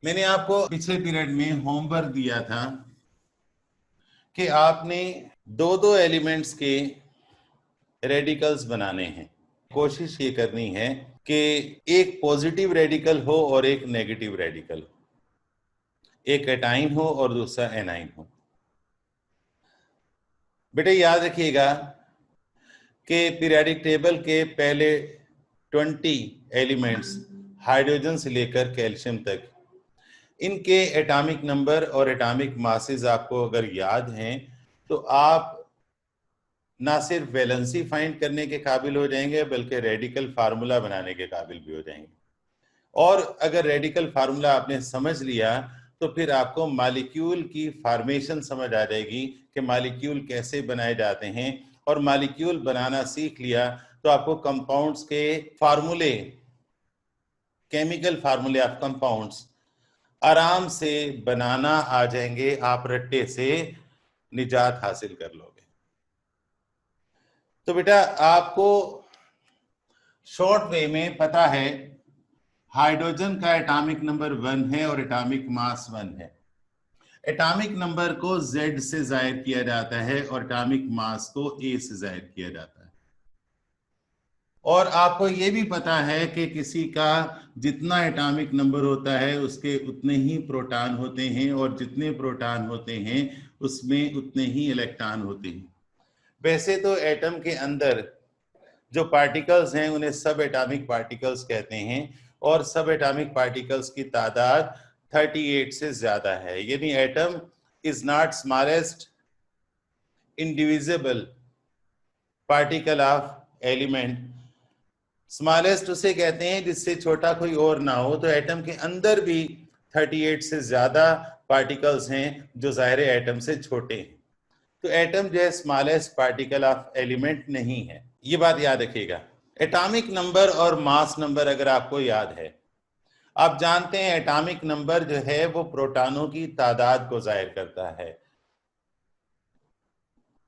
मैंने आपको पिछले पीरियड में होमवर्क दिया था कि आपने दो दो एलिमेंट्स के रेडिकल्स बनाने हैं। कोशिश ये करनी है कि एक पॉजिटिव रेडिकल हो और एक नेगेटिव रेडिकल हो, एक एटाइन हो और दूसरा एनाइन हो। बेटे याद रखिएगा कि पीरियोडिक टेबल के पहले 20 एलिमेंट्स हाइड्रोजन से लेकर कैल्शियम तक, इनके एटॉमिक नंबर और एटॉमिक मासेस आपको अगर याद हैं तो आप ना सिर्फ वैलेंसी फाइंड करने के काबिल हो जाएंगे बल्कि रेडिकल फार्मूला बनाने के काबिल भी हो जाएंगे। और अगर रेडिकल फार्मूला आपने समझ लिया तो फिर आपको मॉलिक्यूल की फॉर्मेशन समझ आ जाएगी कि मॉलिक्यूल कैसे बनाए जाते हैं। और मॉलिक्यूल बनाना सीख लिया तो आपको कंपाउंड्स के फार्मूले, केमिकल फार्मूले ऑफ कंपाउंड्स आराम से बनाना आ जाएंगे। आप रट्टे से निजात हासिल कर लोगे। तो बेटा आपको शॉर्ट वे में पता है हाइड्रोजन का एटॉमिक नंबर 1 है और एटॉमिक मास 1 है। एटॉमिक नंबर को Z से जाहिर किया जाता है और एटॉमिक मास को A से जाहिर किया जाता है। और आपको यह भी पता है कि किसी का जितना एटॉमिक नंबर होता है उसके उतने ही प्रोटॉन होते हैं और जितने प्रोटॉन होते हैं उसमें उतने ही इलेक्ट्रॉन होते हैं। वैसे तो एटम के अंदर जो पार्टिकल्स हैं उन्हें सब एटॉमिक पार्टिकल्स कहते हैं और सब एटॉमिक पार्टिकल्स की तादाद 38 से ज्यादा है। यानी atom is not smallest indivisible particle of element. Smallest उसे कहते हैं जिससे छोटा कोई और ना हो। तो एटम के अंदर भी 38 से ज्यादा पार्टिकल्स हैं जो ज़ाहिर एटम से छोटे हैं। तो एटम जो है स्मॉलेस्ट पार्टिकल ऑफ एलिमेंट नहीं है, ये बात याद रखिएगा। एटॉमिक नंबर और मास नंबर अगर आपको याद है, आप जानते हैं एटॉमिक नंबर जो है वो प्रोटॉनों की तादाद को जाहिर करता है।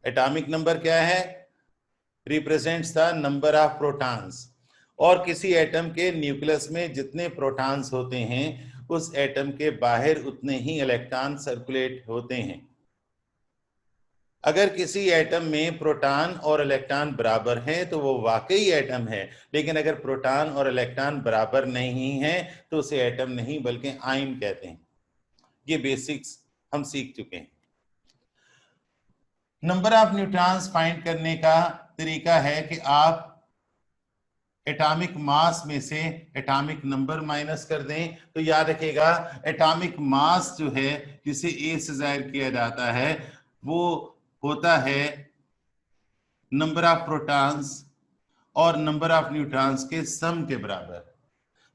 एटॉमिक नंबर क्या है? Represents the number of protons. और किसी एटम के न्यूक्लियस में जितने प्रोटॉन्स होते हैं उस एटम के बाहर उतने ही इलेक्ट्रॉन सर्कुलेट होते हैं। अगर किसी एटम में प्रोटॉन और इलेक्ट्रॉन बराबर हैं तो वो वाकई एटम है, लेकिन अगर प्रोटॉन और इलेक्ट्रॉन बराबर नहीं है तो उसे एटम नहीं बल्कि आयन कहते हैं। ये बेसिक्स हम सीख चुके हैं। नंबर ऑफ न्यूट्रॉन्स फाइंड करने का तरीका है कि आप एटॉमिक मास में से एटॉमिक नंबर माइनस कर दें। तो याद रखिएगा एटॉमिक मास जो है जिसे ए से जाहिर किया जाता है वो होता है नंबर ऑफ प्रोटॉन्स और नंबर ऑफ न्यूट्रॉन्स के सम के बराबर।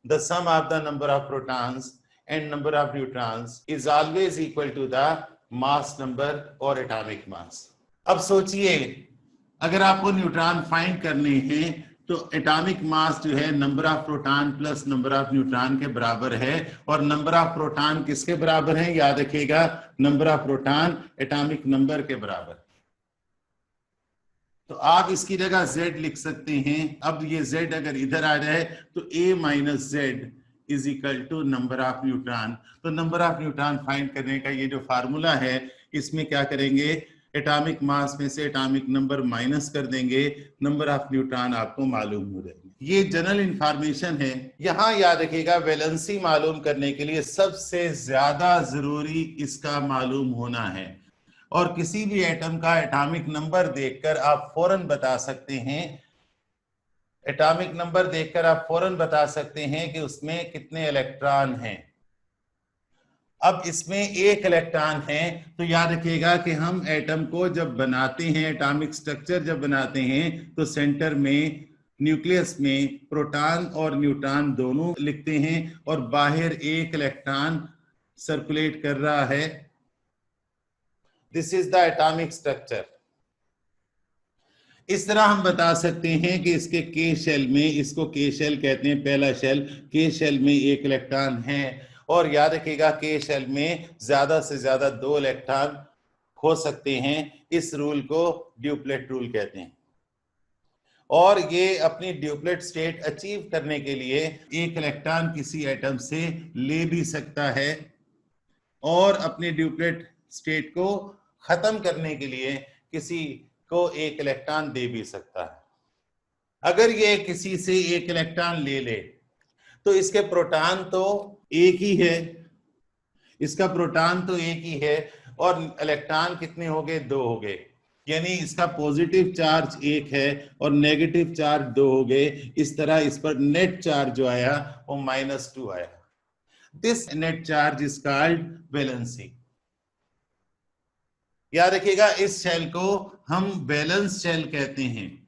The sum of the number of protons and number of neutrons is always equal to the mass number और एटॉमिक मास। अब सोचिए अगर आपको न्यूट्रॉन फाइंड करने हैं तो एटॉमिक मास जो है number of proton plus number of neutron के बराबर है। और नंबर ऑफ प्रोटॉन किसके बराबर है? याद रखिएगा number of proton atomic number के बराबर। तो आप इसकी जगह Z लिख सकते हैं। अब ये Z अगर इधर आ जाए तो A minus Z is equal to number of neutron. तो नंबर ऑफ न्यूट्रॉन फाइंड करने का ये जो फार्मूला है इसमें क्या करेंगे, एटॉमिक मास में से एटॉमिक नंबर माइनस कर देंगे, नंबर ऑफ न्यूट्रॉन आपको मालूम हो जाएंगे। ये जनरल इंफॉर्मेशन है। यहां याद रखिएगा वैलेंसी मालूम करने के लिए सबसे ज्यादा जरूरी इसका मालूम होना है। और किसी भी एटम का एटॉमिक नंबर देखकर आप फौरन बता सकते हैं, एटॉमिक नंबर देखकर आप फौरन बता सकते हैं कि उसमें कितने इलेक्ट्रॉन हैं। अब इसमें एक इलेक्ट्रॉन है तो याद रखिएगा कि हम एटम को जब बनाते हैं, एटॉमिक स्ट्रक्चर जब बनाते हैं तो सेंटर में न्यूक्लियस में प्रोटॉन और न्यूट्रॉन दोनों लिखते हैं और बाहर एक इलेक्ट्रॉन सर्कुलेट कर रहा है। This is the atomic structure. इस तरह हम बता सकते हैं कि इसके के शेल में, इसको के शेल कहते हैं पहला शेल, के शेल में एक इलेक्ट्रॉन है। और याद रखिएगा के शेल में ज्यादा से ज्यादा 2 इलेक्ट्रॉन हो सकते हैं। इस रूल को ड्यूप्लेट रूल कहते हैं। और ये अपनी ड्यूप्लेट स्टेट अचीव करने के लिए एक इलेक्ट्रॉन किसी एटम से ले भी सकता है और अपनी ड्यूप्लेट स्टेट को खत्म करने के लिए किसी को एक इलेक्ट्रॉन दे भी सकता है। अगर ये किसी से एक इलेक्ट्रॉन ले ले तो इसके प्रोटॉन तो एक ही है, इसका प्रोटॉन तो एक ही है और इलेक्ट्रॉन कितने हो गए? 2 हो गए, यानी इसका पॉजिटिव चार्ज 1 है और नेगेटिव चार्ज 2 हो गए। इस तरह इस पर नेट चार्ज जो आया वो -2 आया। This net charge is called valency. याद रखिएगा, इस शेल को हम वैलेंस शेल कहते हैं।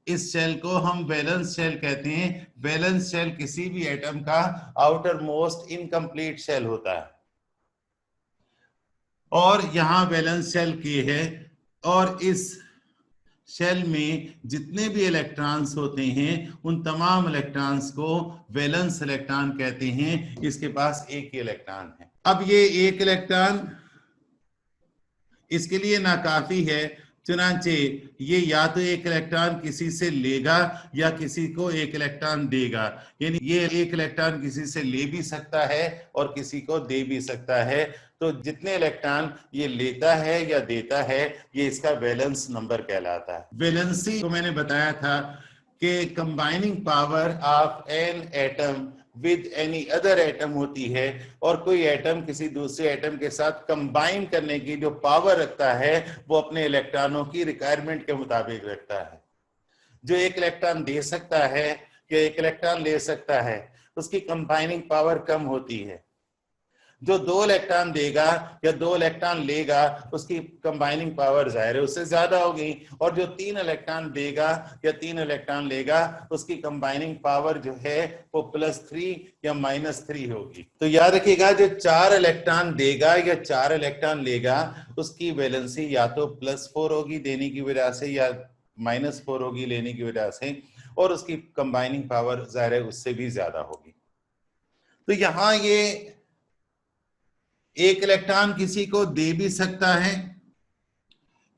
इस शेल को हम वैलेंस शेल कहते हैं। वैलेंस शेल किसी भी एटम का आउटर मोस्ट इनकम्प्लीट शेल होता है और यहां वैलेंस शेल के है और इस शेल में जितने भी इलेक्ट्रॉन्स होते हैं उन तमाम इलेक्ट्रॉन्स को वैलेंस इलेक्ट्रॉन कहते हैं। इसके पास एक ही इलेक्ट्रॉन है। अब ये एक इलेक्ट्रॉन इसके लिए नाकाफी है, चुनांचे ये या तो एक इलेक्ट्रॉन किसी से लेगा या किसी को एक इलेक्ट्रॉन देगा, यानी ये एक इलेक्ट्रॉन किसी से ले भी सकता है और किसी को दे भी सकता है। तो जितने इलेक्ट्रॉन ये लेता है या देता है ये इसका वैलेंस नंबर कहलाता है। वैलेंसी को मैंने बताया था कि combining power of an atom with any other atom होती है और कोई एटम किसी दूसरे एटम के साथ कंबाइन करने की जो पावर रखता है वो अपने इलेक्ट्रॉनों की रिक्वायरमेंट के मुताबिक रखता है। जो एक इलेक्ट्रॉन दे सकता है या एक इलेक्ट्रॉन ले सकता है उसकी कंबाइनिंग पावर कम होती है। जो 2 इलेक्ट्रॉन देगा या 2 इलेक्ट्रॉन लेगा उसकी कंबाइनिंग पावर जाहिर है उससे ज्यादा होगी और जो 3 इलेक्ट्रॉन देगा या 3 इलेक्ट्रॉन लेगा उसकी कंबाइनिंग पावर जो है वो +3 या -3 होगी। तो याद रखिएगा, जो 4 इलेक्ट्रॉन देगा या 4 इलेक्ट्रॉन लेगा उसकी वैलेंसी या तो +4 होगी देने की वजह से या -4 होगी लेने की वजह से और उसकी कंबाइनिंग पावर जाहिर है उससे भी ज्यादा होगी। तो यहां ये एक इलेक्ट्रॉन किसी को दे भी सकता है,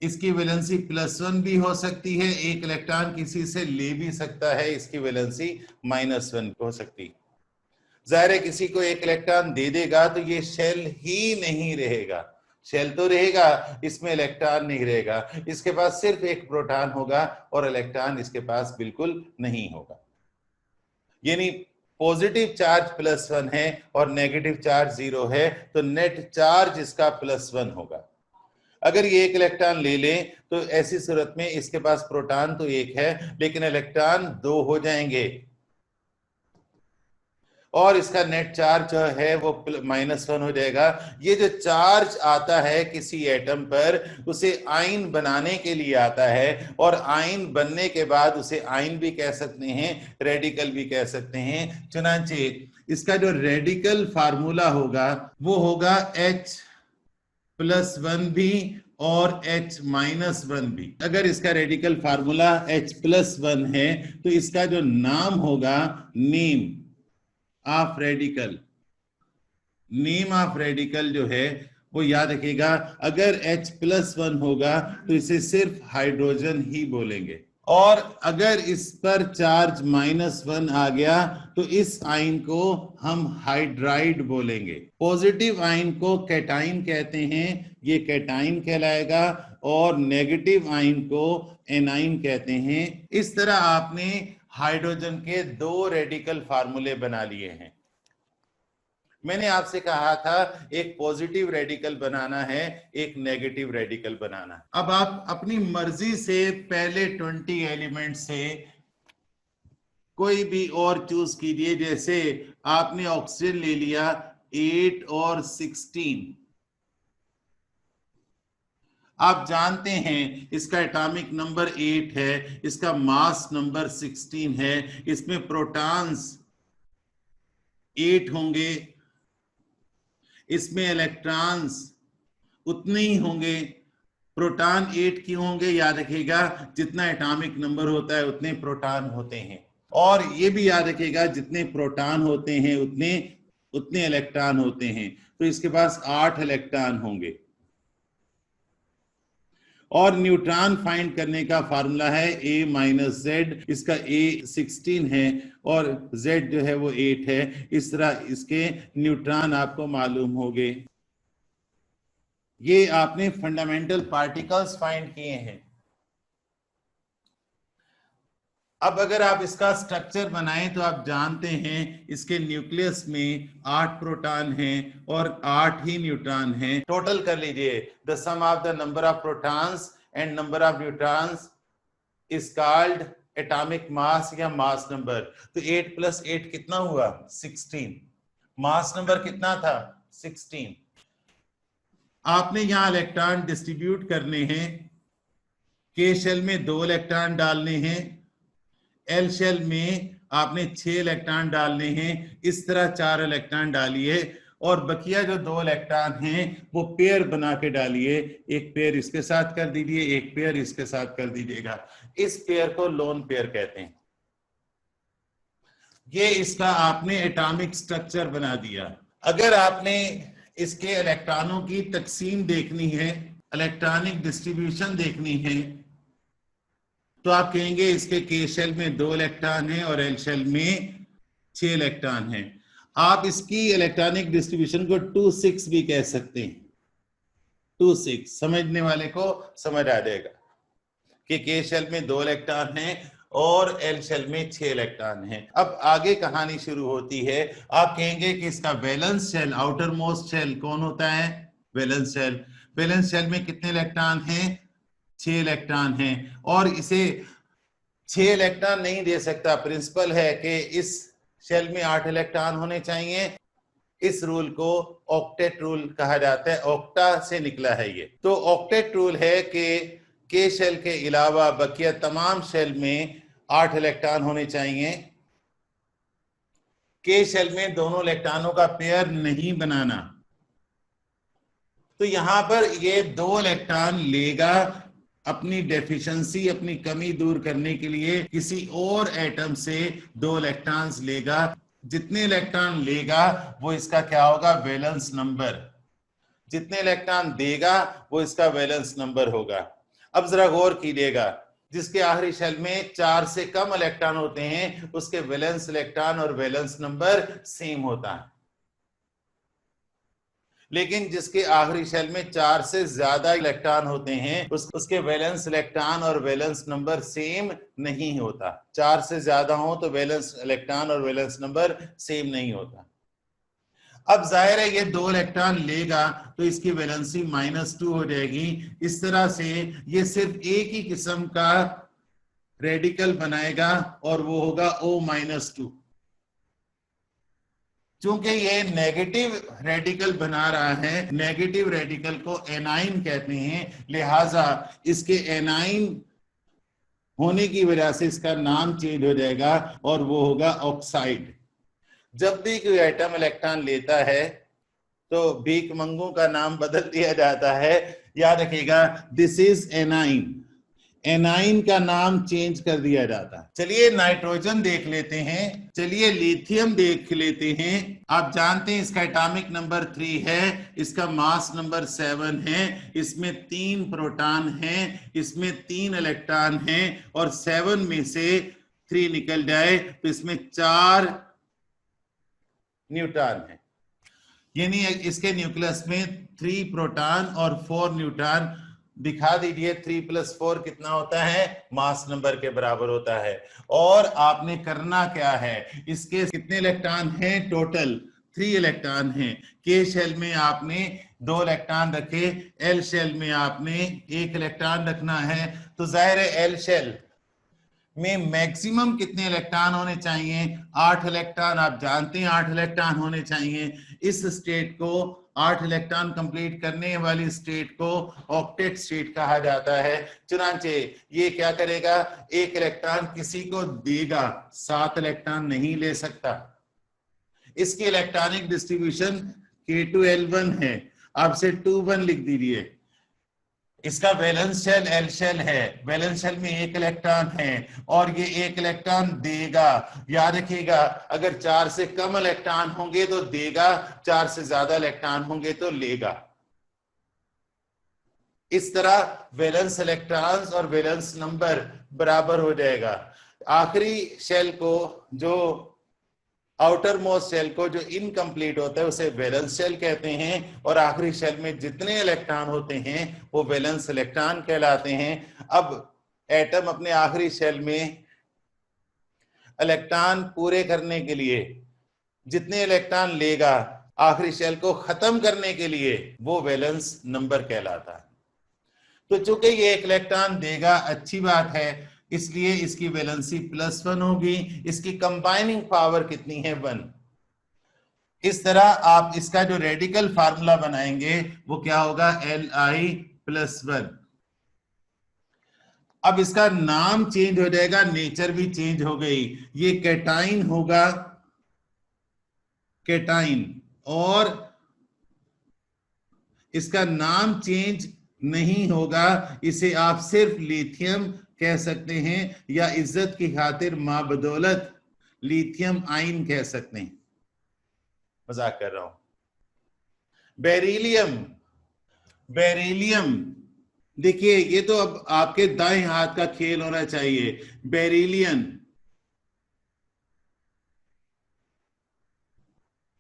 इसकी वैलेंसी +1 भी हो सकती है। एक इलेक्ट्रॉन किसी से ले भी सकता है, इसकी वैलेंसी -1 हो सकती है। जाहिर है किसी को एक इलेक्ट्रॉन दे देगा तो ये शेल ही नहीं रहेगा, शेल तो रहेगा इसमें इलेक्ट्रॉन नहीं रहेगा, इसके पास सिर्फ एक प्रोटॉन होगा और इलेक्ट्रॉन इसके पास बिल्कुल नहीं होगा। यानी पॉजिटिव चार्ज +1 है और नेगेटिव चार्ज 0 है तो नेट चार्ज इसका +1 होगा। अगर ये एक इलेक्ट्रॉन ले ले तो ऐसी सूरत में इसके पास प्रोटॉन तो 1 है लेकिन इलेक्ट्रॉन 2 हो जाएंगे और इसका नेट चार्ज जो है वो -1 हो जाएगा। ये जो चार्ज आता है किसी एटम पर उसे आयन बनाने के लिए आता है और आयन बनने के बाद उसे आयन भी कह सकते हैं, रेडिकल भी कह सकते हैं। चुनांचे इसका जो रेडिकल फार्मूला होगा वो होगा H+1 भी और H-1 भी। अगर इसका रेडिकल फार्मूला H+1 है तो इसका जो नाम होगा name of radical, name of radical जो है वो याद रखिएगा। अगर H+1 होगा तो इसे सिर्फ हाइड्रोजन ही बोलेंगे और अगर इस पर चार्ज -1 आ गया तो इस आयन को हम हाइड्राइड बोलेंगे। पॉजिटिव आयन को कैटाइन कहते हैं, ये कैटाइन कहलाएगा और नेगेटिव आयन को एनाइन कहते हैं। इस तरह आपने हाइड्रोजन के 2 रेडिकल फार्मूले बना लिए हैं। मैंने आपसे कहा था एक पॉजिटिव रेडिकल बनाना है, एक नेगेटिव रेडिकल बनाना है। अब आप अपनी मर्जी से पहले 20 एलिमेंट से कोई भी और चूज कीजिए। जैसे आपने ऑक्सीजन ले लिया 8 और 16, आप जानते हैं इसका एटॉमिक नंबर 8 है, इसका मास नंबर 16 है, इसमें प्रोटॉन्स 8 होंगे, इसमें इलेक्ट्रॉन्स उतने ही होंगे। प्रोटॉन 8 क्यों होंगे? याद रखिएगा जितना एटॉमिक नंबर होता है उतने प्रोटॉन होते हैं और ये भी याद रखिएगा जितने प्रोटॉन होते हैं उतने इलेक्ट्रॉन होते हैं। तो इसके पास 8 इलेक्ट्रॉन होंगे और न्यूट्रॉन फाइंड करने का फार्मूला है A माइनस जेड, इसका A 16 है और Z जो है वो 8 है। इस तरह इसके न्यूट्रॉन आपको मालूम होंगे। ये आपने फंडामेंटल पार्टिकल्स फाइंड किए हैं। अब अगर आप इसका स्ट्रक्चर बनाएं तो आप जानते हैं इसके न्यूक्लियस में 8 प्रोटॉन हैं और 8 ही न्यूट्रॉन हैं। टोटल कर लीजिए, the sum of the number of protons and number of neutrons is called atomic mass या मास नंबर। तो 8 + 8 कितना हुआ? 16। मास नंबर कितना था? 16। आपने यहां इलेक्ट्रॉन डिस्ट्रीब्यूट करने हैं। के शेल में 2 इलेक्ट्रॉन डालने हैं, एल शेल में आपने 6 इलेक्ट्रॉन डालने हैं। इस तरह 4 इलेक्ट्रॉन डालिए और बकिया जो 2 इलेक्ट्रॉन हैं वो पेयर बना के डालिए। एक पेयर इसके साथ कर दीजिए, एक पेयर इसके साथ कर दीजिएगा। इस पेयर को लोन पेयर कहते हैं। ये इसका आपने एटॉमिक स्ट्रक्चर बना दिया। अगर आपने इसके इलेक्ट्रॉनों की तकसीम देखनी है, इलेक्ट्रॉनिक डिस्ट्रीब्यूशन देखनी है, तो आप कहेंगे इसके के शेल में 2 इलेक्ट्रॉन हैं और एल शेल में 6 इलेक्ट्रॉन हैं। आप इसकी इलेक्ट्रॉनिक डिस्ट्रीब्यूशन को 2-6 भी कह सकते हैं। 2-6 समझने वाले को समझ आ जाएगा कि के शेल में 2 इलेक्ट्रॉन हैं और एल शेल में 6 इलेक्ट्रॉन हैं। अब आगे कहानी शुरू होती है। आप कहेंगे कि इसका valence shell, outermost shell कौन होता है? Valence shell. वैलेंस शेल में कितने इलेक्ट्रॉन हैं? 6 इलेक्ट्रॉन हैं और इसे 6 इलेक्ट्रॉन नहीं दे सकता। प्रिंसिपल है कि इस शेल में 8 इलेक्ट्रॉन होने चाहिए। इस रूल को ऑक्टेट रूल कहा जाता है, ऑक्टा से निकला है ये। तो ऑक्टेट रूल है कि के शेल के अलावा बकिया तमाम शेल में 8 इलेक्ट्रॉन होने चाहिए। के शेल में दोनों इलेक्ट्रॉनों का पेयर नहीं बनाना। तो यहां पर ये 2 इलेक्ट्रॉन लेगा अपनी डेफिशिएंसी, अपनी कमी दूर करने के लिए किसी और एटम से 2 इलेक्ट्रॉन्स लेगा। जितने इलेक्ट्रॉन लेगा वो इसका क्या होगा? Valence number. जितने इलेक्ट्रॉन देगा वो इसका वैलेंस नंबर होगा। अब जरा गौर कीजिएगा, जिसके आखिरी शेल में 4 से कम इलेक्ट्रॉन होते हैं उसके वैलेंस इलेक्ट्रॉन और वैलेंस नंबर सेम होता है, लेकिन जिसके आखिरी शेल में 4 से ज्यादा इलेक्ट्रॉन होते हैं उसके वैलेंस इलेक्ट्रॉन और वैलेंस नंबर सेम नहीं होता। 4 से ज्यादा हो तो वैलेंस इलेक्ट्रॉन और वैलेंस नंबर सेम नहीं होता। अब जाहिर है ये 2 इलेक्ट्रॉन लेगा तो इसकी वैलेंसी -2 हो जाएगी। इस तरह से ये सिर्फ एक ही किस्म का रेडिकल बनाएगा और वो होगा O-2। चूंकि ये नेगेटिव रेडिकल बना रहा है, नेगेटिव रेडिकल को एनाइन कहते हैं, लिहाजा इसके एनाइन होने की वजह से इसका नाम चेंज हो जाएगा और वो होगा ऑक्साइड। जब भी कोई एटम इलेक्ट्रॉन लेता है तो भीख मंगू का नाम बदल दिया जाता है। याद रखिएगा, दिस इज एनाइन। एनाइन का नाम चेंज कर दिया जाता है। चलिए नाइट्रोजन देख लेते हैं, चलिए लिथियम देख लेते हैं। आप जानते हैं इसका एटॉमिक नंबर 3 है, इसका मास नंबर 7 है, इसमें 3 प्रोटॉन हैं, इसमें 3 इलेक्ट्रॉन हैं और 7 में से 3 निकल जाए तो इसमें 4 न्यूट्रॉन है। यानी इसके न्यूक्लियस में 3 प्रोटॉन और 4 न्यूट्रॉन। दिखा दीजिए 3 + 4 कितना होता है? मास नंबर के बराबर होता है। और आपने करना क्या है, इसके कितने इलेक्ट्रॉन हैं? टोटल 3 इलेक्ट्रॉन हैं। के शेल में आपने 2 इलेक्ट्रॉन रखे, एल शेल में आपने 1 इलेक्ट्रॉन रखना है। तो जाहिर है एल शेल में मैक्सिमम कितने इलेक्ट्रॉन होने चाहिए? 8 इलेक्ट्रॉन। आप जानते हैं 8 इलेक्ट्रॉन होने चाहिए। इस स्टेट को, 8 इलेक्ट्रॉन कंप्लीट करने वाली स्टेट को ऑक्टेट स्टेट कहा जाता है। चुनांचे ये क्या करेगा? 1 इलेक्ट्रॉन किसी को देगा, 7 इलेक्ट्रॉन नहीं ले सकता। इसकी इलेक्ट्रॉनिक डिस्ट्रीब्यूशन K2L1 है, आपसे 2-1 लिख दीजिए। इसका वैलेंस शेल एल शेल है, वैलेंस शेल में 1 इलेक्ट्रॉन है और ये 1 इलेक्ट्रॉन देगा। याद रखिएगा, अगर 4 से कम इलेक्ट्रॉन होंगे तो देगा, 4 से ज्यादा इलेक्ट्रॉन होंगे तो लेगा। इस तरह वैलेंस इलेक्ट्रॉन्स और वैलेंस नंबर बराबर हो जाएगा। आखिरी शेल को, जो आउटर मोस्ट शेल को जो इनकम्प्लीट होता है उसे वैलेंस शेल कहते हैं, और आखिरी शेल में जितने इलेक्ट्रॉन होते हैं वो वैलेंस इलेक्ट्रॉन कहलाते हैं। अब एटम अपने आखिरी शेल में इलेक्ट्रॉन पूरे करने के लिए जितने इलेक्ट्रॉन लेगा आखिरी शेल को खत्म करने के लिए, वो वैलेंस नंबर कहलाता है। तो चूंकि ये एक इलेक्ट्रॉन देगा, अच्छी बात है, इसलिए इसकी वैलेंसी +1 होगी। इसकी कंबाइनिंग पावर कितनी है? 1। इस तरह आप इसका जो रेडिकल फार्मूला बनाएंगे वो क्या होगा? Li+1। अब इसका नाम चेंज हो जाएगा, नेचर भी चेंज हो गई, ये कैटाइन होगा, कैटाइन, और इसका नाम चेंज नहीं होगा, इसे आप सिर्फ लिथियम कह सकते हैं, या इज्जत की खातिर मां बदौलत लिथियम आयन कह सकते हैं, मजाक कर रहा हूं। बेरिलियम, बेरिलियम देखिए, ये तो अब आपके दाएं हाथ का खेल होना चाहिए। Beryllium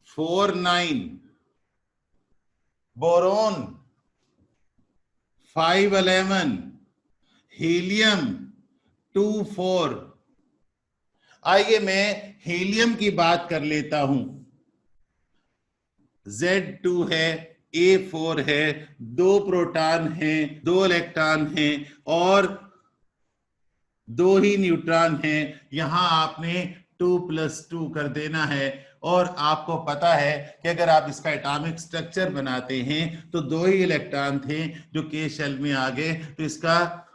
4-9, boron 5-11, helium 2-4। आइए मैं हीलियम की बात कर लेता हूं। Z2 है, A4 है, 2 प्रोटॉन हैं, 2 इलेक्ट्रॉन हैं और 2 ही न्यूट्रॉन हैं। यहां आपने 2+2 कर देना है, और आपको पता है कि अगर आप इसका एटॉमिक स्ट्रक्चर बनाते हैं तो 2 ही इलेक्ट्रॉन थे जो के शेल में आ गए, तो इसका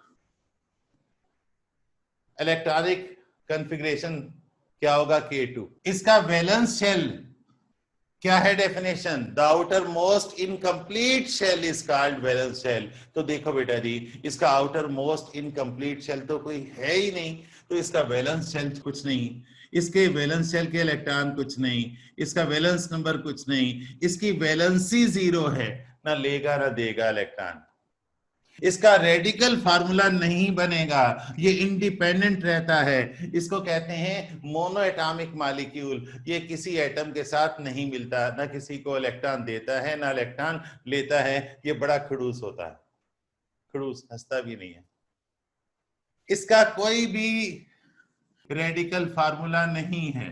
इलेक्ट्रॉनिक कॉन्फ़िगरेशन क्या होगा? K2। इसका वैलेंस शेल क्या है? Definition, the outermost incomplete shell is called valence shell. तो देखो बेटा जी, इसका आउटर मोस्ट इनकम्प्लीट शेल तो कोई है ही नहीं, तो इसका वैलेंस शेल कुछ नहीं, इसके वैलेंस शेल के इलेक्ट्रॉन कुछ नहीं, इसका वैलेंस नंबर कुछ नहीं, इसकी वैलेंसी 0 है, ना लेगा ना देगा इलेक्ट्रॉन। इसका रेडिकल फार्मूला नहीं बनेगा, ये इंडिपेंडेंट रहता है। इसको कहते हैं मोनो एटॉमिक मॉलिक्यूल। ये किसी एटम के साथ नहीं मिलता, ना किसी को इलेक्ट्रॉन देता है ना इलेक्ट्रॉन लेता है। ये बड़ा खड़ूस होता है, खड़ूस, हंसता भी नहीं है। इसका कोई भी रेडिकल फार्मूला नहीं है।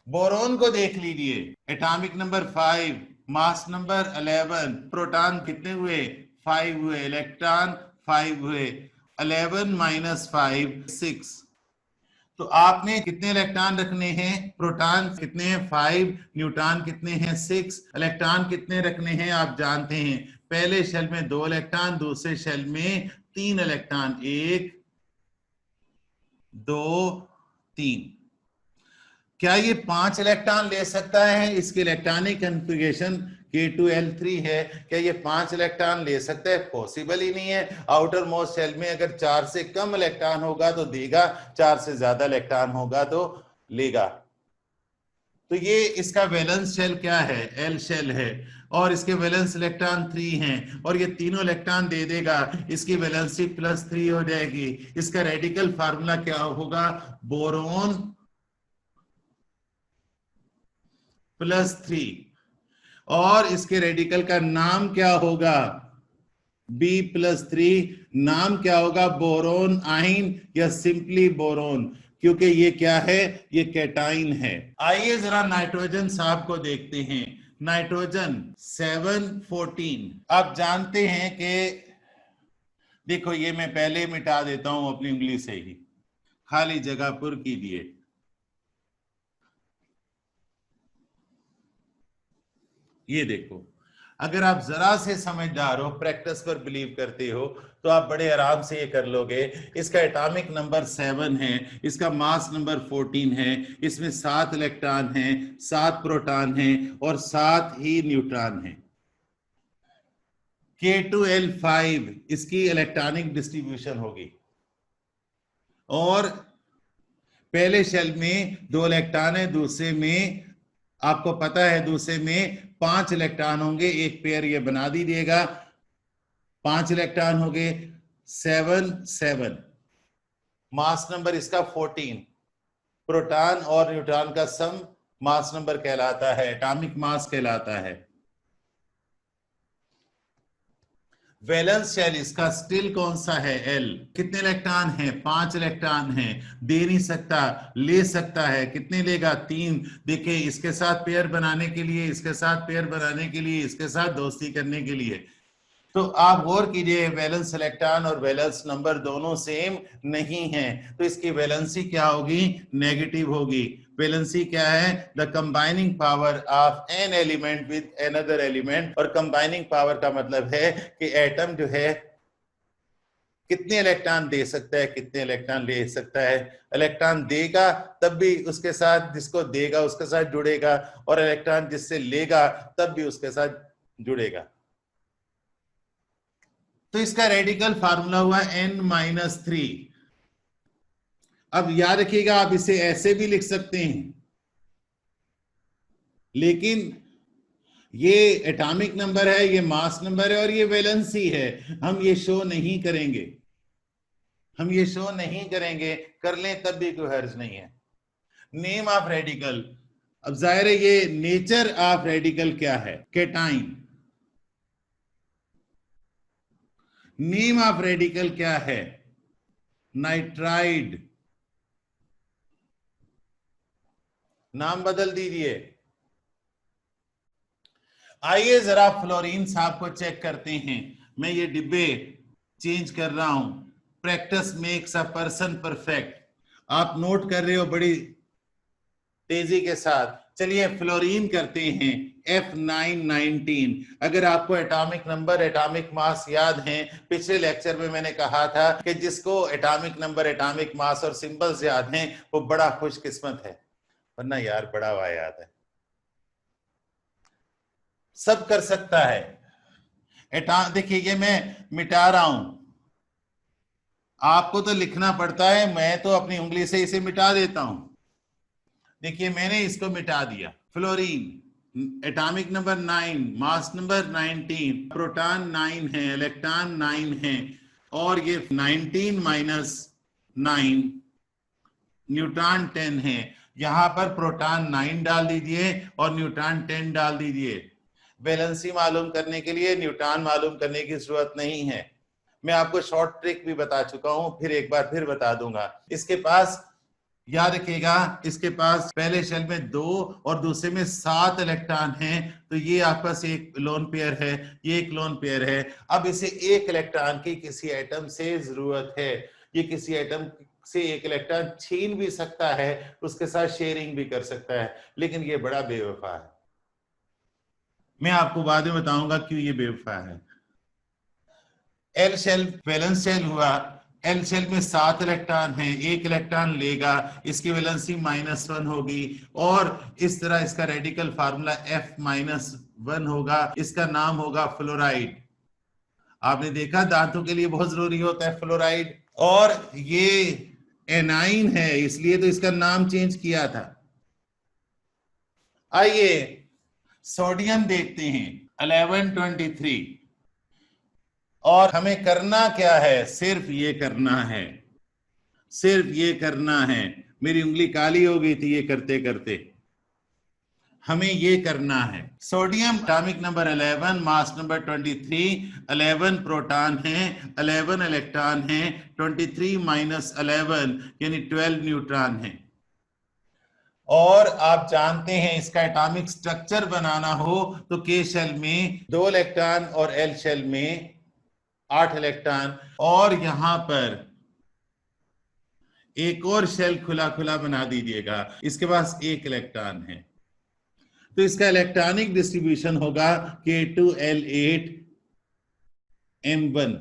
बोरोन को देख लीजिए, atomic number 5, mass number 11, proton कितने हुए? 5 हुए, इलेक्ट्रॉन 5 हुए, 11 - 5 6। तो आपने कितने इलेक्ट्रॉन रखने हैं? प्रोटॉन कितने हैं? 5, न्यूट्रॉन कितने हैं? 6, इलेक्ट्रॉन कितने रखने हैं आप जानते हैं। पहले शेल में 2 इलेक्ट्रॉन, दूसरे शेल में 3 इलेक्ट्रॉन, 1 2 3। क्या ये 5 इलेक्ट्रॉन ले सकता है? इसकी इलेक्ट्रॉनिक कॉन्फ़िगरेशन K2L3 है, क्या ये 5 इलेक्ट्रॉन ले सकता है? पॉसिबल ही नहीं है। आउटर मोस्ट शेल में अगर 4 से कम इलेक्ट्रॉन होगा तो देगा, 4 से ज्यादा इलेक्ट्रॉन होगा तो लेगा। तो ये इसका वैलेंस शेल क्या है? L शेल है, और इसके वैलेंस इलेक्ट्रॉन 3 हैं, और ये तीनों इलेक्ट्रॉन दे देगा, इसकी वैलेंसी +3 हो जाएगी। इसका रेडिकल फार्मूला क्या होगा? बोरोन +3, और इसके रेडिकल का नाम क्या होगा? B+3। नाम क्या होगा? बोरोन आइन या सिंपली बोरोन, क्योंकि ये क्या है? ये कैटाइन है। आइए जरा नाइट्रोजन साहब को देखते हैं। नाइट्रोजन 7-14। आप जानते हैं कि देखो, ये मैं पहले मिटा देता हूं अपनी उंगली से ही, खाली जगह पुर कीजिए। ये देखो, अगर आप जरा से समझदार हो, प्रैक्टिस पर बिलीव करते हो, तो आप बड़े आराम से ये कर लोगे। इसका एटॉमिक नंबर 7 है, इसका मास नंबर 14 है, इसमें 7 इलेक्ट्रॉन हैं, 7 प्रोटॉन हैं और 7 ही न्यूट्रॉन हैं। K2L5 इसकी इलेक्ट्रॉनिक डिस्ट्रीब्यूशन होगी, और पहले शेल में 2 इलेक्ट्रॉन है, दूसरे में आपको पता है दूसरे में 5 इलेक्ट्रॉन होंगे। एक पेयर ये बना दीजिएगा, 5 इलेक्ट्रॉन हो गए 7 7, मास नंबर इसका 14, प्रोटॉन और न्यूट्रॉन का सम मास नंबर कहलाता है, एटॉमिक मास कहलाता है। वैलेंस शेल इसका स्टिल कौन सा है? एल। कितने इलेक्ट्रॉन हैं? 5 इलेक्ट्रॉन हैं। दे नहीं सकता, ले सकता है। कितने लेगा? 3। देखिए इसके साथ पेयर बनाने के लिए, इसके साथ पेयर बनाने के लिए, इसके साथ दोस्ती करने के लिए। तो आप गौर कीजिए, वैलेंस इलेक्ट्रॉन और वैलेंस नंबर दोनों सेम नहीं है, तो इसकी वैलेंसी क्या होगी? नेगेटिव होगी। वैलेंसी क्या है? The combining power of an element with another element. और कंबाइनिंग पावर का मतलब है कि एटम जो है कितने इलेक्ट्रॉन दे सकता है, कितने इलेक्ट्रॉन ले सकता है। इलेक्ट्रॉन देगा तब भी उसके साथ, जिसको देगा उसके साथ जुड़ेगा, और इलेक्ट्रॉन जिससे लेगा तब भी उसके साथ जुड़ेगा। तो इसका रेडिकल फार्मूला हुआ n-3। अब याद रखिएगा, आप इसे ऐसे भी लिख सकते हैं, लेकिन ये एटॉमिक नंबर है, ये मास नंबर है और ये वैलेंसी है। हम ये शो नहीं करेंगे, हम ये शो नहीं करेंगे। कर लें तब भी कोई हर्ज नहीं है। नेम ऑफ रेडिकल, अब जाहिर है ये नेचर ऑफ रेडिकल क्या है? कैटाइन। नेम ऑफ रेडिकल क्या है? नाइट्राइड। नाम बदल दीजिए। आइए जरा फ्लोरीन साहब को चेक करते हैं। मैं ये डिब्बे चेंज कर रहा हूं। Practice makes a person perfect. आप नोट कर रहे हो बड़ी तेजी के साथ। चलिए फ्लोरीन करते हैं, F919। अगर आपको एटॉमिक नंबर, एटॉमिक मास याद है, पिछले लेक्चर में मैंने कहा था कि जिसको एटॉमिक नंबर, एटॉमिक मास और सिंबल्स याद हैं वो बड़ा खुशकिस्मत है, वरना यार बड़ा हुआ याद है, सब कर सकता है। देखिए ये मैं मिटा रहा हूं, आपको तो लिखना पड़ता है, मैं तो अपनी उंगली से इसे मिटा देता हूं। देखिए मैंने इसको मिटा दिया। Fluorine atomic number 9, mass number 19, proton 9 है, इलेक्ट्रॉन 9 है, और ये 19 माइनस 9, न्यूट्रॉन 10 है। यहां पर प्रोटॉन 9 डाल दीजिए और न्यूट्रॉन 10 डाल दीजिए। वैलेंसी मालूम करने के लिए न्यूट्रॉन मालूम करने की जरूरत नहीं है। मैं आपको शॉर्ट ट्रिक भी बता चुका हूं, फिर एक बार फिर बता दूंगा। इसके पास, याद रखिएगा, इसके पास पहले शेल में 2 और दूसरे में 7 इलेक्ट्रॉन हैं, तो ये आपका एक लोन पेयर है, ये एक लोन पेयर है। अब इसे एक इलेक्ट्रॉन की किसी एटम से जरूरत है। ये किसी एटम से एक इलेक्ट्रॉन छीन भी सकता है, उसके साथ शेयरिंग भी कर सकता है, लेकिन ये बड़ा बेवफा है। मैं आपको बाद में बताऊंगा क्यों ये बेवफा है। एल शेल वैलेंस शेल हुआ। एल शेल में 7 इलेक्ट्रॉन है, एक इलेक्ट्रॉन लेगा, इसकी वैलेंसी -1 होगी, और इस तरह इसका रेडिकल फार्मूला F-1 होगा। इसका नाम होगा फ्लोराइड। आपने देखा दांतों के लिए बहुत जरूरी होता है फ्लोराइड, और ये एनाइन है, इसलिए तो इसका नाम चेंज किया था। आइए सोडियम देखते हैं, 1123। और हमें करना क्या है? सिर्फ ये करना है, सिर्फ ये करना है। मेरी उंगली काली हो गई थी ये करते करते। हमें ये करना है। Sodium atomic number 11, mass number 23, 11 proton है, 11 इलेक्ट्रॉन है, 23 माइनस 11 यानी 12 न्यूट्रॉन है। और आप जानते हैं इसका एटॉमिक स्ट्रक्चर बनाना हो तो के शेल में 2 इलेक्ट्रॉन और एल शेल में 8 इलेक्ट्रॉन, और यहां पर एक और शेल खुला खुला बना दीजिएगा, इसके पास 1 इलेक्ट्रॉन है, तो इसका इलेक्ट्रॉनिक डिस्ट्रीब्यूशन होगा K2L8 M1।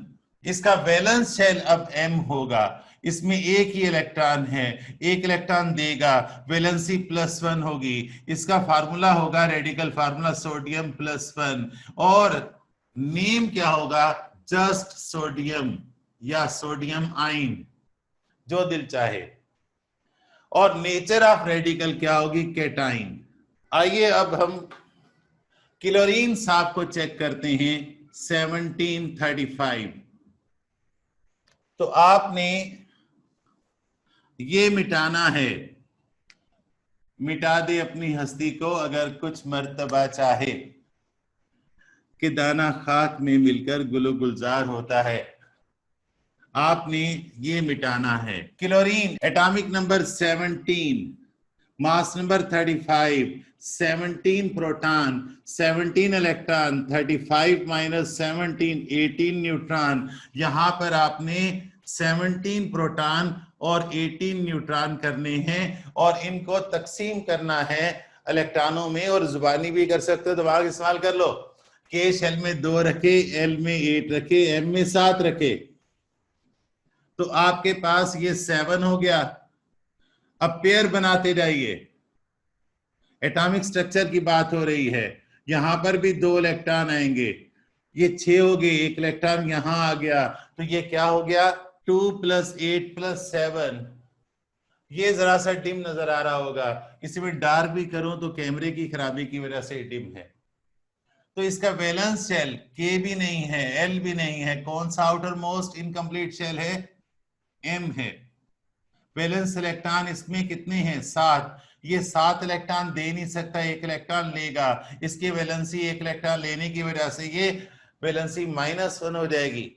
इसका वैलेंस शेल अब M होगा, इसमें एक ही इलेक्ट्रॉन है, एक इलेक्ट्रॉन देगा, वैलेंसी +1 होगी। इसका फार्मूला होगा, रेडिकल फार्मूला सोडियम +1, और नेम क्या होगा? जस्ट सोडियम या सोडियम आइन, जो दिल चाहे। और नेचर ऑफ रेडिकल क्या होगी? कैटाइन। आइए अब हम क्लोरीन साहब को चेक करते हैं। 1735। तो आपने ये मिटाना है, मिटा दे अपनी हस्ती को अगर कुछ मर्तबा चाहे, कि दाना खाक में मिलकर गुलो गुलजार होता है। आपने ये मिटाना है। Chlorine atomic number 17, mass number 35, 17 proton, 17 electron, 35 minus 17, 18 neutron. यहां पर आपने 17 प्रोटॉन और 18 न्यूट्रॉन करने हैं और इनको तकसीम करना है इलेक्ट्रॉनों में, और जुबानी भी कर सकते हो, दिमाग इस्तेमाल कर लो। के शेल में 2 रखे, एल में 8 रखे, एम में 7 रखे, तो आपके पास ये 7 हो गया। अब पेयर बनाते जाइए। एटॉमिक स्ट्रक्चर की बात हो रही है, यहां पर भी 2 इलेक्ट्रॉन आएंगे, ये 6 हो गए, 1 इलेक्ट्रॉन यहां आ गया, तो ये क्या हो गया 2 + 8 + 7। ये जरा सा डिम नजर आ रहा होगा, किसी में डार्क भी करूं तो कैमरे की खराबी की वजह से डिम है। तो इसका वैलेंस शेल के भी नहीं है, एल भी नहीं है, कौन सा आउटर मोस्ट इनकम्प्लीट शेल है, एम है। वैलेंस इलेक्ट्रॉन इसमें कितने हैं 7, ये 7 इलेक्ट्रॉन दे नहीं सकता, 1 इलेक्ट्रॉन लेगा, इसकी वैलेंसी 1 इलेक्ट्रॉन लेने की वजह से ये वैलेंसी -1 हो जाएगी।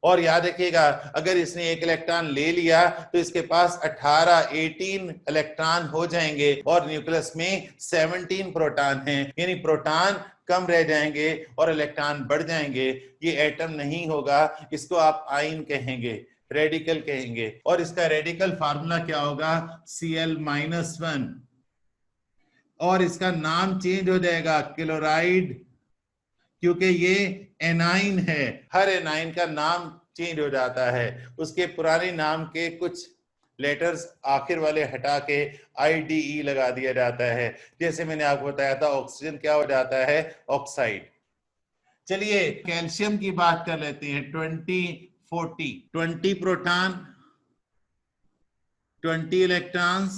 और याद रखिएगा अगर इसने 1 इलेक्ट्रॉन ले लिया तो इसके पास 18 इलेक्ट्रॉन हो जाएंगे और न्यूक्लियस में 17 प्रोटॉन हैं, यानी प्रोटॉन कम रह जाएंगे और इलेक्ट्रॉन बढ़ जाएंगे। ये एटम नहीं होगा, इसको आप आयन कहेंगे, रेडिकल कहेंगे, और इसका रेडिकल फार्मूला क्या होगा Cl-1, और इसका नाम चेंज हो जाएगा क्लोराइड, क्योंकि ये एनाइन है। हर एनाइन का नाम चेंज हो जाता है, उसके पुराने नाम के कुछ लेटर्स आखिर वाले हटा के IDE लगा दिया जाता है। जैसे मैंने आपको बताया था ऑक्सीजन क्या हो जाता है, ऑक्साइड। चलिए कैल्शियम की बात कर लेते हैं। 2040, 20 प्रोटॉन, 20 इलेक्ट्रॉन्स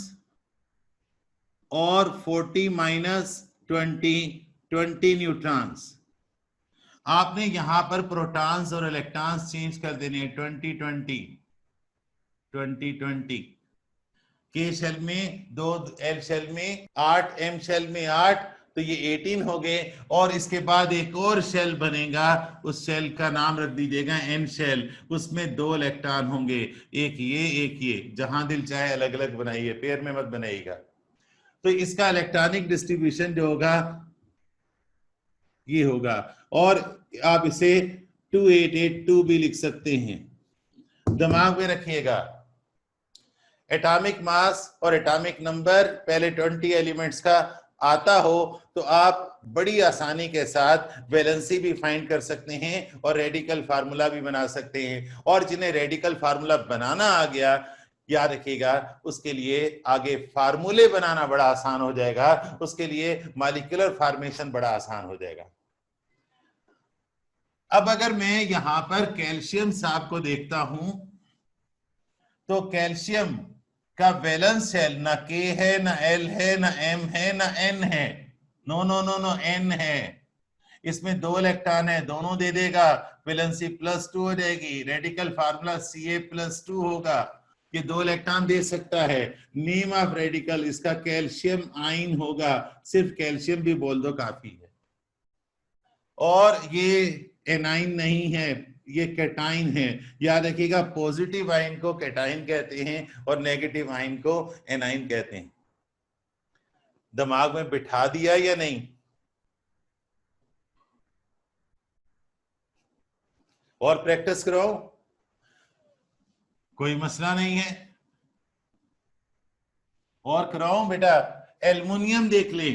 और 40 माइनस 20 न्यूट्रॉन्स। आपने यहां पर प्रोटॉन्स और इलेक्ट्रॉन्स चेंज कर देने हैं। 20 के शेल में 2, एल शेल में 8, एम शेल में 8, तो ये 18 हो गए। और इसके बाद एक और शेल बनेगा, उस शेल का नाम रख दीजिएगा एन शेल, उसमें 2 इलेक्ट्रॉन होंगे, एक ये एक ये, जहां दिल चाहे अलग अलग बनाइए, पेयर में मत बनाइएगा। तो इसका इलेक्ट्रॉनिक डिस्ट्रीब्यूशन जो होगा ये होगा, और आप इसे 2882 भी लिख सकते हैं। दिमाग में रखिएगा एटॉमिक मास और एटॉमिक नंबर पहले 20 एलिमेंट्स का आता हो तो आप बड़ी आसानी के साथ वैलेंसी भी फाइंड कर सकते हैं और रेडिकल फार्मूला भी बना सकते हैं। और जिन्हें रेडिकल फार्मूला बनाना आ गया, याद रखिएगा उसके लिए आगे फार्मूले बनाना बड़ा आसान हो जाएगा, उसके लिए मॉलिक्यूलर फॉर्मेशन बड़ा आसान हो जाएगा। अब अगर मैं यहां पर कैल्शियम साहब को देखता हूं तो कैल्शियम का वैलेंस शेल ना के है, ना एल है, ना एम है, ना एन है, no no no no N है। इसमें 2 इलेक्ट्रॉन है, दोनों दे देगा, वैलेंसी +2 हो जाएगी, रेडिकल फार्मूला Ca+2 होगा। ये 2 इलेक्ट्रॉन दे सकता है। नेम ऑफ रेडिकल इसका कैल्शियम आयन होगा, सिर्फ कैल्शियम भी बोल दो काफी है। और ये एनाइन नहीं है, ये कैटाइन है। याद रखिएगा पॉजिटिव आयन को कैटाइन कहते हैं और नेगेटिव आयन को एनाइन कहते हैं। दिमाग में बिठा दिया या नहीं? और प्रैक्टिस करो, कोई मसला नहीं है, और कराओ बेटा। एल्युमिनियम देख ले,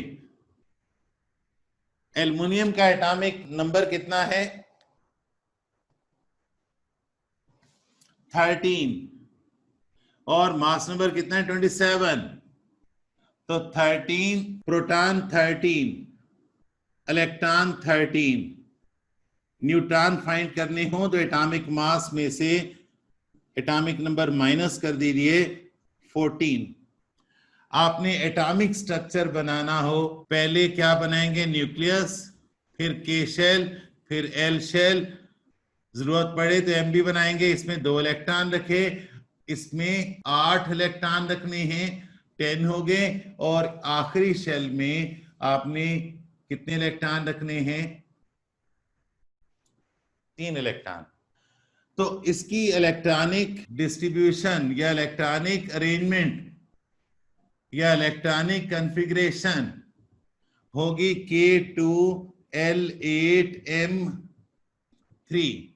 एल्युमिनियम का एटॉमिक नंबर कितना है 13 और मास नंबर कितना है 27। तो 13 प्रोटॉन, 13 इलेक्ट्रॉन, 13 न्यूट्रॉन फाइंड करने हो तो एटॉमिक मास में से एटॉमिक नंबर माइनस कर दीजिए 14। आपने एटॉमिक स्ट्रक्चर बनाना हो, पहले क्या बनाएंगे न्यूक्लियस, फिर के शेल, फिर एल शेल, जरूरत पड़े तो एम भी बनाएंगे। इसमें 2 इलेक्ट्रॉन रखे, इसमें 8 इलेक्ट्रॉन रखने हैं, 10 हो गए। और आखिरी शेल में आपने कितने इलेक्ट्रॉन रखने हैं? 3 इलेक्ट्रॉन। तो इसकी इलेक्ट्रॉनिक डिस्ट्रीब्यूशन या इलेक्ट्रॉनिक अरेंजमेंट या इलेक्ट्रॉनिक कॉन्फ़िगरेशन होगी K2L8M3।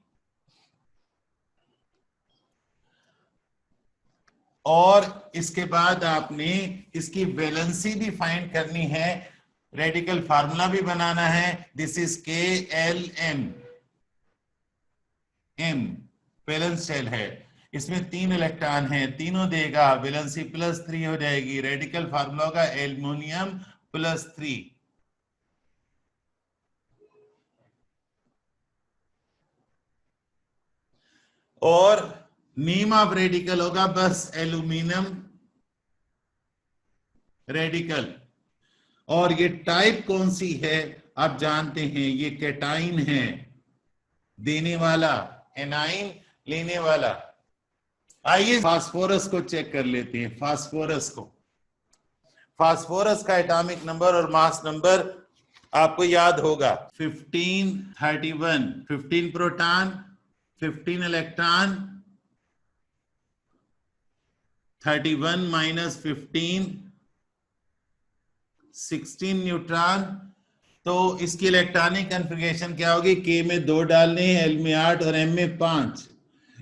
और इसके बाद आपने इसकी वैलेंसी भी फाइंड करनी है, रेडिकल फार्मूला भी बनाना है। This is KLM, M valence shell है, इसमें 3 इलेक्ट्रॉन है, तीनों देगा, वैलेंसी +3 हो जाएगी। रेडिकल फार्मूला होगा एल्युमिनियम +3। और नीम ऑफ रेडिकल होगा बस एल्यूमिनियम रेडिकल। और ये टाइप कौन सी है आप जानते हैं, ये कैटाइन है, देने वाला, एनाइन लेने वाला। आइए फास्फोरस को चेक कर लेते हैं। फास्फोरस का एटॉमिक नंबर और मास नंबर आपको याद होगा, 1531, 15 प्रोटॉन, 15 इलेक्ट्रॉन, 31 माइनस 15, 16 न्यूट्रॉन। तो इसकी इलेक्ट्रॉनिक कॉन्फ़िगरेशन क्या होगी? के में 2 डालने हैं, एल में 8 और एम में 5।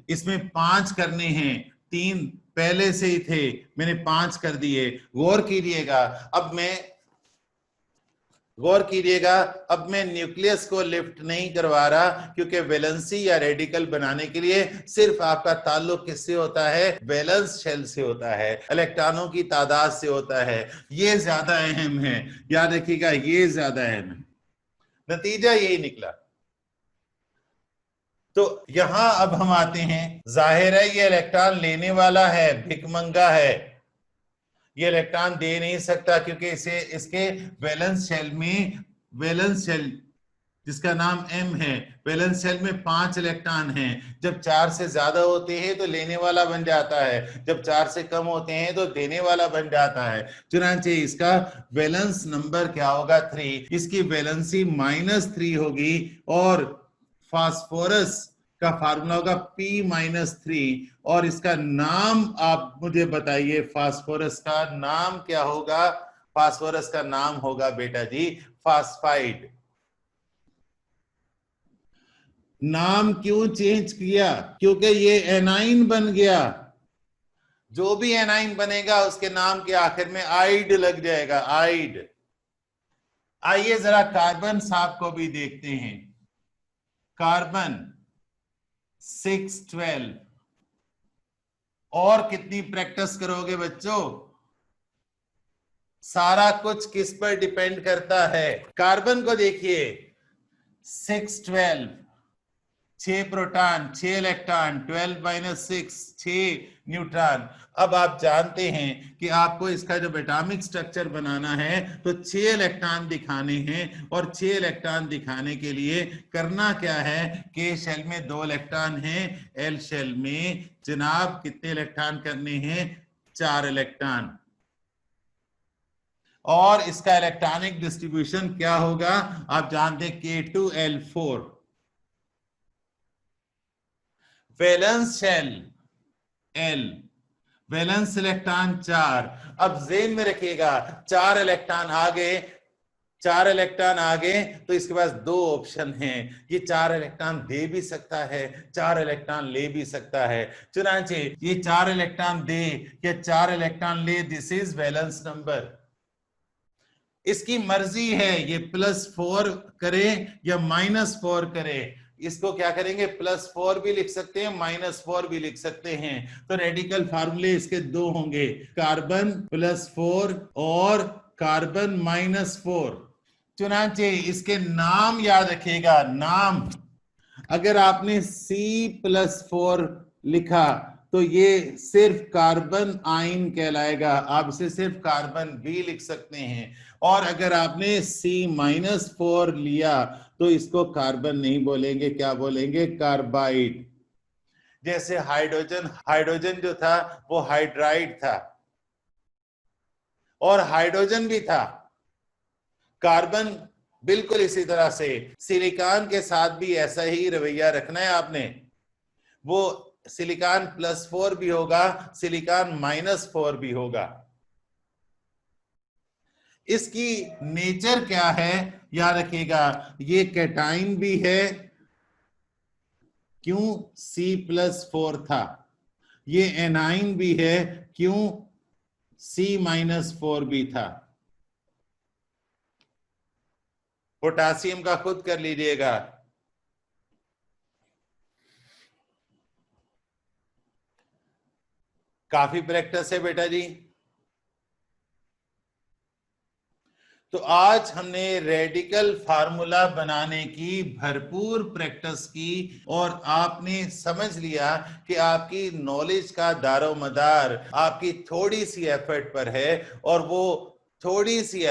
इसमें 5 करने हैं, 3 पहले से ही थे, मैंने 5 कर दिए। गौर कीजिएगा, अब मैं न्यूक्लियस को लिफ्ट नहीं करवा रहा, क्योंकि वैलेंसी या रेडिकल बनाने के लिए सिर्फ आपका ताल्लुक किससे होता है? वैलेंस शेल से होता है, इलेक्ट्रॉनों की तादाद से होता है। ये ज्यादा अहम है, याद रखिएगा, ये ज्यादा अहम है। नतीजा यही निकला। तो यहां अब हम आते हैं, जाहिर है ये इलेक्ट्रॉन लेने वाला है, भिखमंगा है, ये इलेक्ट्रॉन दे नहीं सकता, क्योंकि इसे इसके वैलेंस शेल जिसका नाम M है, वैलेंस शेल में 5 इलेक्ट्रॉन हैं। जब 4 से ज्यादा होते हैं तो लेने वाला बन जाता है, जब 4 से कम होते हैं तो देने वाला बन जाता है। चुनांचे इसका वैलेंस नंबर क्या होगा? 3। इसकी वैलेंसी -3 होगी। और फास्फोरस का फार्मूला होगा P-3। और इसका नाम आप मुझे बताइए, फास्फोरस का नाम क्या होगा? फास्फोरस का नाम होगा बेटा जी फास्फाइड। नाम क्यों चेंज किया? क्योंकि ये एनाइन बन गया। जो भी एनाइन बनेगा उसके नाम के आखिर में आइड लग जाएगा, आइड। आइए जरा कार्बन साहब को भी देखते हैं। कार्बन 612। और कितनी प्रैक्टिस करोगे बच्चों? सारा कुछ किस पर डिपेंड करता है? कार्बन को देखिए, 612, 6 प्रोटॉन, 6 इलेक्ट्रॉन, 12 माइनस 6, 6 न्यूट्रॉन। अब आप जानते हैं कि आपको इसका जब एटॉमिक स्ट्रक्चर बनाना है तो 6 इलेक्ट्रॉन दिखाने हैं, और 6 इलेक्ट्रॉन दिखाने के लिए करना क्या है? के शेल में 2 इलेक्ट्रॉन हैं, एल शेल में जनाब कितने इलेक्ट्रॉन करने हैं? 4 इलेक्ट्रॉन। और इसका इलेक्ट्रॉनिक डिस्ट्रीब्यूशन क्या होगा? आप जानते हैं K2L4। Valence shell L, valence electron 4। अब ज़हन में रखिएगा, 4 इलेक्ट्रॉन आ गए तो इसके पास 2 ऑप्शन हैं। ये 4 इलेक्ट्रॉन दे भी सकता है, 4 इलेक्ट्रॉन ले भी सकता है। चुनांचे ये 4 इलेक्ट्रॉन दे या 4 इलेक्ट्रॉन ले, दिस इज वैलेंस नंबर। इसकी मर्जी है ये +4 करे या -4 करे। इसको क्या करेंगे? +4 भी लिख सकते हैं, -4 भी लिख सकते हैं। तो रेडिकल फार्मूले इसके 2 होंगे, कार्बन +4 और कार्बन -4। चुनांचे इसके नाम याद रखिएगा। नाम अगर आपने C+4 लिखा तो ये सिर्फ कार्बन आइन कहलाएगा। आप इसे सिर्फ कार्बन भी लिख सकते हैं। और अगर आपने C-4 लिया तो इसको कार्बन नहीं बोलेंगे, क्या बोलेंगे? कार्बाइड। जैसे हाइड्रोजन, हाइड्रोजन जो था वो हाइड्राइड था और हाइड्रोजन भी था। कार्बन बिल्कुल इसी तरह से। सिलिकॉन के साथ भी ऐसा ही रवैया रखना है आपने। वो सिलिकॉन +4 भी होगा, सिलिकॉन -4 भी होगा। इसकी नेचर क्या है याद रखिएगा, ये कैटाइन भी है, क्यों? C+4 था। ये एनाइन भी है, क्यों? C-4 भी था। पोटासियम का खुद कर लीजिएगा। काफी प्रैक्टिस है बेटा जी। तो आज हमने रेडिकल फार्मूला बनाने की भरपूर प्रैक्टिस की और आपने समझ लिया कि आपकी नॉलेज का दारोमदार आपकी थोड़ी सी एफर्ट पर है। और वो थोड़ी सी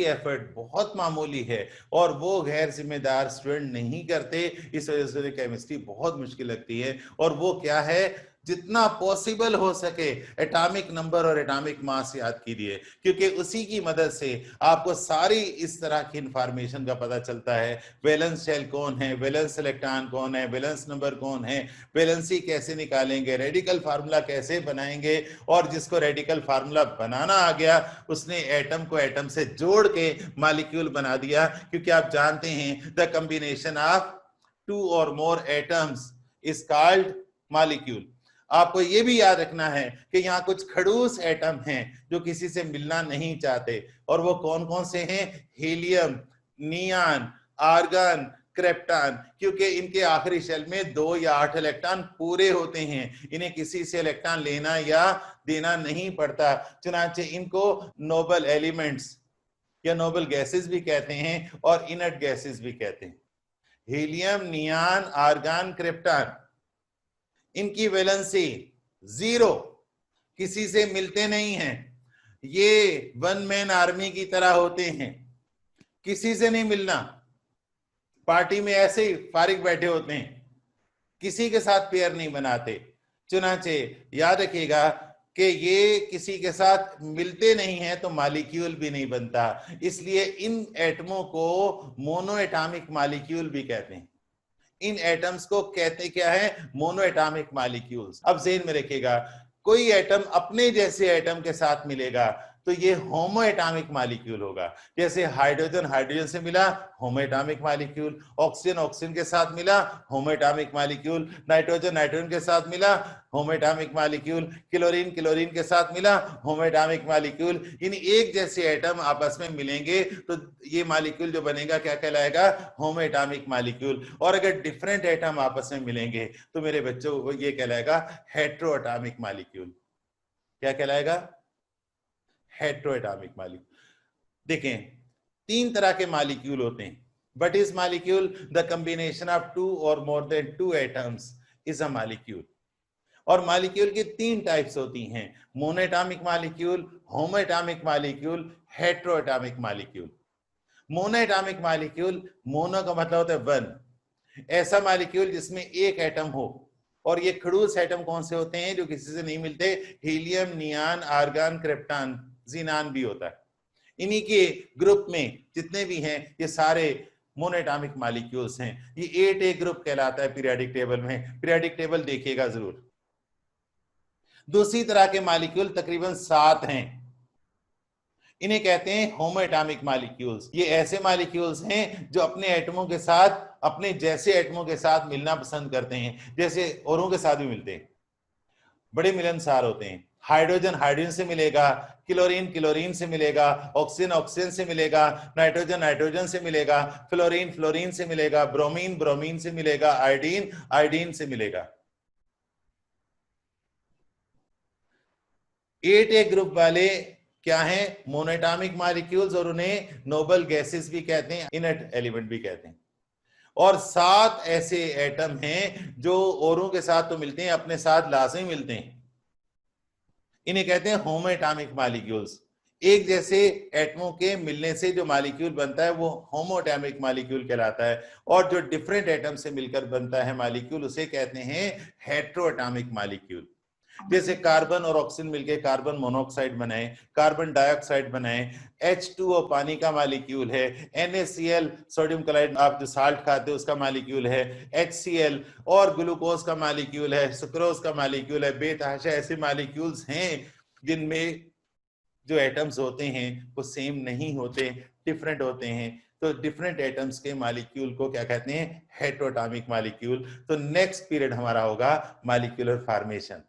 एफर्ट बहुत मामूली है और वो गैर जिम्मेदार स्टूडेंट नहीं करते। इस वजह से केमिस्ट्री बहुत मुश्किल लगती है। और वो क्या है, जितना पॉसिबल हो सके एटॉमिक नंबर और एटॉमिक मास याद कीजिए, क्योंकि उसी की मदद से आपको सारी इस तरह की इंफॉर्मेशन का पता चलता है। वैलेंस शेल कौन है, वैलेंस इलेक्ट्रॉन कौन है, वैलेंस नंबर कौन है, वैलेंसी कैसे निकालेंगे, रेडिकल फार्मूला कैसे बनाएंगे। और जिसको रेडिकल फार्मूला बनाना आ गया उसने एटम को एटम से जोड़ के मॉलिक्यूल बना दिया। क्योंकि आप जानते हैं द कॉम्बिनेशन ऑफ 2 और मोर एटम्स इज कॉल्ड मॉलिक्यूल। आपको यह भी याद रखना है कि यहाँ कुछ खड़ूस एटम हैं जो किसी से मिलना नहीं चाहते। और वो कौन कौन से हैं? Helium, neon, argon, krypton. क्योंकि इनके आखिरी शेल में 2 या 8 इलेक्ट्रॉन पूरे होते हैं, इन्हें किसी से इलेक्ट्रॉन लेना या देना नहीं पड़ता। चुनांचे इनको नोबल एलिमेंट्स या नोबल गैसेस भी कहते हैं और इनर्ट गैसेस भी कहते हैं। हीलियम, नियान, आर्गन, क्रिप्टॉन, इनकी वैलेंसी 0, किसी से मिलते नहीं हैं। ये वन मैन आर्मी की तरह होते हैं, किसी से नहीं मिलना, पार्टी में ऐसे ही फारिग बैठे होते हैं, किसी के साथ पेयर नहीं बनाते। चुनांचे याद रखिएगा कि ये किसी के साथ मिलते नहीं हैं तो मॉलिक्यूल भी नहीं बनता। इसलिए इन एटमों को मोनो एटॉमिक मॉलिक्यूल भी कहते हैं। इन एटम्स को कहते क्या है? Mono atomic molecules. अब ज़हन में रखिएगा, कोई एटम अपने जैसे एटम के साथ मिलेगा तो ये होमो एटॉमिक मॉलिक्यूल होगा। जैसे हाइड्रोजन हाइड्रोजन से मिला, होमो एटॉमिक मॉलिक्यूल। ऑक्सीजन ऑक्सीजन के साथ मिला, होमो एटॉमिक मॉलिक्यूल। नाइट्रोजन नाइट्रोजन के साथ मिला, होमो एटॉमिक मॉलिक्यूल। क्लोरीन क्लोरीन के साथ मिला, होमो एटॉमिक मॉलिक्यूल। यानी एक जैसे एटम आपस में मिलेंगे तो ये मॉलिक्यूल जो बनेगा क्या कहलाएगा? होमो एटॉमिक मॉलिक्यूल। और अगर डिफरेंट एटम आपस में मिलेंगे तो मेरे बच्चों को ये कहलाएगा हेट्रो एटॉमिक मॉलिक्यूल। क्या कहलाएगा? Hetero atomic molecule. देखें, 3 तरह के मॉलिक्यूल होते हैं। What is molecule? The combination of 2 or more than 2 atoms is a molecule. और मॉलिक्यूल की 3 टाइप्स होती हैं, monoatomic molecule, homoatomic molecule, heteroatomic molecule. Monoatomic molecule, mono का मतलब होता है 1, ऐसा मॉलिक्यूल जिसमें एक एटम हो। और ये खड़ूस एटम कौन से होते हैं जो किसी से नहीं मिलते? Helium, neon, argon, krypton, xenon भी होता है। इन्हीं के ग्रुप में जितने भी हैं ये सारे मोनोएटॉमिक मॉलिक्यूल्स हैं। ये 8A ग्रुप कहलाता है पीरियोडिक टेबल में। पीरियोडिक टेबल देखिएगा जरूर। दूसरी तरह के मॉलिक्यूल तकरीबन 7 हैं, इन्हें कहते हैं होमोएटॉमिक मॉलिक्यूल्स। ये ऐसे मॉलिक्यूल्स हैं जो अपने एटमों के साथ, अपने जैसे एटमों के साथ मिलना पसंद करते हैं, जैसे औरों के साथ भी मिलते हैं, बड़े मिलनसार होते हैं। हाइड्रोजन हाइड्रोजन से मिलेगा, क्लोरीन क्लोरीन से मिलेगा, ऑक्सीजन ऑक्सीजन से मिलेगा, नाइट्रोजन नाइट्रोजन से मिलेगा, फ्लोरीन फ्लोरीन से मिलेगा, ब्रोमीन ब्रोमीन से मिलेगा, आयोडीन आयोडीन से मिलेगा। 8A ग्रुप वाले क्या हैं? मोनोएटॉमिक मॉलिक्यूल्स, और उन्हें नोबल गैसेस भी कहते हैं, इनर्ट एलिमेंट भी कहते हैं। और 7 ऐसे एटम हैं जो औरों के साथ तो मिलते हैं, अपने साथ लाजमी मिलते हैं। इन्हें कहते हैं होमो एटॉमिक मॉलिक्यूल्स। एक जैसे एटमों के मिलने से जो मॉलिक्यूल बनता है वो होमो एटॉमिक मॉलिक्यूल कहलाता है, और जो डिफरेंट एटम से मिलकर बनता है मॉलिक्यूल उसे कहते हैं हेटेरो एटॉमिक मॉलिक्यूल। जैसे कार्बन और ऑक्सीजन मिलकर कार्बन मोनोऑक्साइड बनाए, कार्बन डाइऑक्साइड बनाए, H2O पानी का मॉलिक्यूल है, NaCl सोडियम क्लोराइड आप जो साल्ट खाते हो उसका मॉलिक्यूल है, HCl और ग्लूकोज का मॉलिक्यूल है, सुक्रोज का मॉलिक्यूल है, बेतहाशा ऐसे मॉलिक्यूल्स हैं जिनमें जो एटम्स होते हैं वो सेम नहीं होते, डिफरेंट होते हैं। तो डिफरेंट एटम्स के मॉलिक्यूल को क्या कहते हैं? हेटेरोएटॉमिक मॉलिक्यूल। तो नेक्स्ट पीरियड हमारा होगा मॉलिक्यूलर फॉर्मेशन।